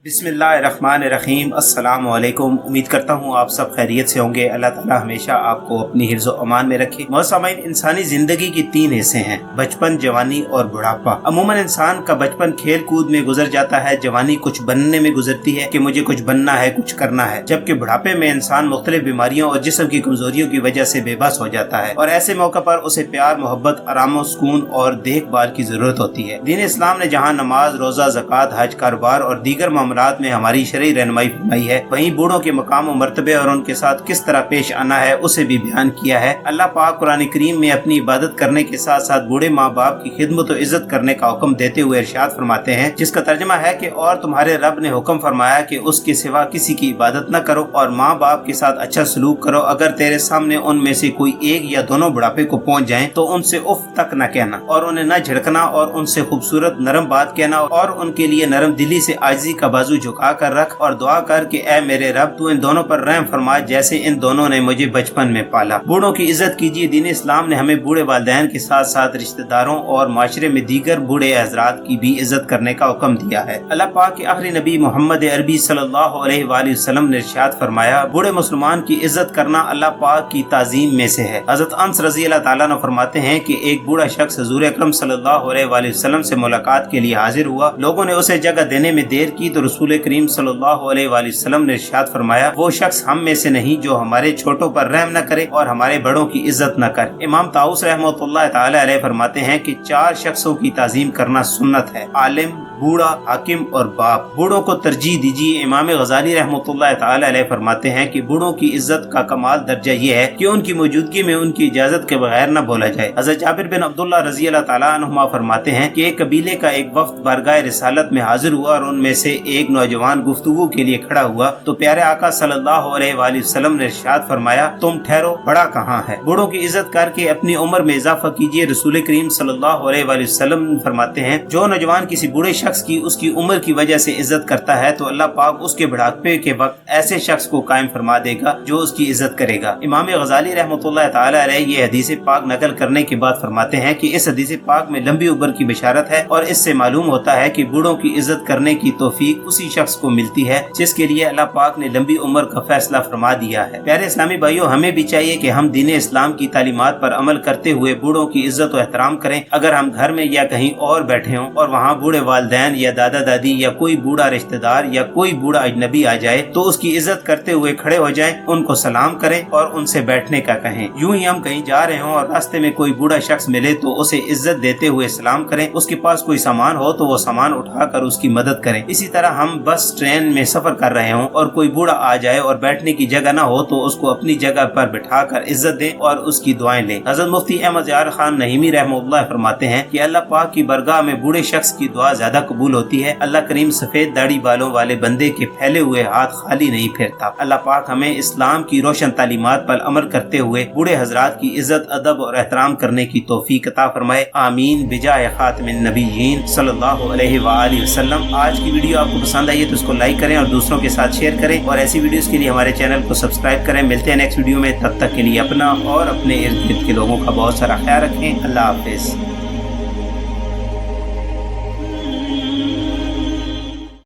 बिस्मिल्लाहिर्रहमानिर्रहीम। अस्सलामु अलैकुम। उम्मीद करता हूँ आप सब खैरियत से होंगे। अल्लाह ताला हमेशा आपको अपनी हिफ्ज़ व अमान में रखे। मोहतरमीन, इंसानी जिंदगी की 3 हिस्से हैं, बचपन, जवानी और बुढ़ापा। अमूमन इंसान का बचपन खेल कूद में गुजर जाता है, जवानी कुछ बनने में गुजरती है कि मुझे कुछ बनना है, कुछ करना है, जबकि बुढ़ापे में इंसान मुख्तलिफ बीमारियों और जिस्म की कमजोरियों की वजह से बेबस हो जाता है और ऐसे मौके पर उसे प्यार, मोहब्बत, आराम, सुकून और देखभाल की जरूरत होती है। दीन इस्लाम ने जहाँ नमाज, रोजा, ज़कात, हज, कारोबार और दीगर मामलात में हमारी शरई रहनुमाई फरमाई है, वहीं बूढ़ों के मकाम और मर्तबे और उनके साथ किस तरह पेश आना है उसे भी बयान किया है। अल्लाह पाक कुरान करीम में अपनी इबादत करने के साथ साथ बूढ़े माँ बाप की खिदमत और इज्जत करने का हुक्म देते हुए इरशाद फरमाते हैं, जिसका तर्जमा है कि और तुम्हारे रब ने हुक्म फरमाया कि उसके सिवा किसी की इबादत न करो और माँ बाप के साथ अच्छा सलूक करो। अगर तेरे सामने उनमें से कोई एक या दोनों बुढ़ापे को पहुँच जाए तो उनसे उफ तक न कहना और उन्हें न झिड़कना और उनसे खूबसूरत नरम बात कहना और उनके लिए नरम दिली से आजिज़ी का बाजू झुका कर रख और दुआ कर कि ऐ मेरे रब, तू इन दोनों पर रहम फरमा जैसे इन दोनों ने मुझे बचपन में पाला। बूढ़ों की इज्जत कीजिए। दीन इस्लाम ने हमें बूढ़े वालिदैन के साथ साथ रिश्तेदारों और माशरे में दीगर बूढ़े हजरात की भी इज्जत करने का हुक्म दिया है। अल्लाह पाक के आखिरी नबी मोहम्मद अरबी सल्लल्लाहु अलैहि वसल्लम ने इरशाद फरमाया, बूढ़े मुसलमान की इज्जत करना अल्लाह पाक की ताजीम में से है। हज़रत अनस रज़ी अल्लाह ताला अन्हु फरमाते हैं कि एक बूढ़ा शख्स हुज़ूर अकरम सल्लल्लाहु अलैहि वसल्लम से मुलाकात के लिए हाजिर हुआ। लोगों ने उसे जगह देने में देर की तो रसूल करीम सल्लल्लाहु अलैहि वसल्लम ने इरशाद फरमाया, वो शख्स हम में से नहीं जो हमारे छोटों पर रहम न करे और हमारे बड़ों की इज्जत न करे। इमाम ताऊस रहमतुल्लाह ताला अलैह फरमाते हैं कि 4 शख्सों की ताजीम करना सुन्नत है, आलिम, बूढ़ा, हाकिम और बाप। बूढ़ों को तरजीह दीजिए। इमाम गजाली रहमतुल्लाह ताला अलैह फरमाते हैं कि बूढ़ों की इज्जत का कमाल दर्जा ये है कि उनकी मौजूदगी में उनकी इजाजत के बगैर न बोला जाए। हज़रत जाबिर बिन अब्दुल्लाह रज़ी अल्लाह ताला अन्हुमा फरमाते हैं कि एक कबीले का एक वफ्द बारगाह रिसालत में हाजिर हुआ और उनमें से एक नौजवान गुफ्तगू के लिए खड़ा हुआ तो प्यारे आका सल्लल्लाहु अलैहि वसल्लम ने इरशाद फरमाया, तुम ठहरो, बड़ा कहाँ है। बूढ़ों की इज्जत करके अपनी उम्र में इजाफा कीजिए। रसूल करीम सल्लल्लाहु अलैहि वसल्लम फरमाते हैं, जो नौजवान किसी बूढ़े शख्स की उसकी उम्र की वजह से इज्जत करता है तो अल्लाह पाक उसके बुढ़ापे के वक्त ऐसे शख्स को कायम फरमा देगा जो उसकी इज्जत करेगा। इमाम गजाली रहमतुल्लाह ताला अलैह ये हदीस पाक नकल करने के बाद फरमाते हैं कि इस हदीस पाक में लंबी उम्र की बशारत है और इससे मालूम होता है कि बूढ़ों की इज्जत करने की तौफीक उसी शख्स को मिलती है जिसके लिए अल्लाह पाक ने लंबी उम्र का फैसला फरमा दिया है। प्यारे इस्लामी भाइयों, हमें भी चाहिए कि हम दीन इस्लाम की तालीमात पर अमल करते हुए बूढ़ों की इज्जत और एहतराम करें। अगर हम घर में या कहीं और बैठे हों और वहाँ बूढ़े वालिदैन या दादा दादी या कोई बूढ़ा रिश्तेदार या कोई बूढ़ा अजनबी आ जाए तो उसकी इज्जत करते हुए खड़े हो जाएं, उनको सलाम करें और उनसे बैठने का कहें। यूं ही हम कहीं जा रहे हों और रास्ते में कोई बूढ़ा शख्स मिले तो उसे इज्जत देते हुए सलाम करें। उसके पास कोई सामान हो तो वो सामान उठाकर उसकी मदद करें। इसी तरह हम बस, ट्रेन में सफर कर रहे हों और कोई बूढ़ा आ जाए और बैठने की जगह न हो तो उसको अपनी जगह पर बिठाकर इज्जत दें और उसकी दुआएं लें। हज़रत मुफ्ती अहमद यार खान नईमी रहमतुल्लाह फरमाते हैं कि अल्लाह पाक की बरगाह में बूढ़े शख्स की दुआ ज्यादा कबूल होती है। अल्लाह करीम सफेद दाढ़ी बालों वाले बंदे के फैले हुए हाथ खाली नहीं फेरता। अल्लाह पाक हमें इस्लाम की रोशन तालीमात पर अमल करते हुए बूढ़े हजरात की इज्जत, अदब और एहतराम करने की तौफीक अता फरमाए। आमीन बिजाए खातिमिन नबिय्यीन सल्लल्लाहु अलैहि वसल्लम। आज की वीडियो आपको पसंद आई है तो इसको लाइक करें और दूसरों के साथ शेयर करें और ऐसी वीडियोस के लिए हमारे चैनल को सब्सक्राइब करें। मिलते हैं नेक्स्ट वीडियो में, तब तक के लिए अपना और अपने इर्द गिर्द के लोगों का बहुत सारा ख्याल रखें। अल्लाह हाफिज।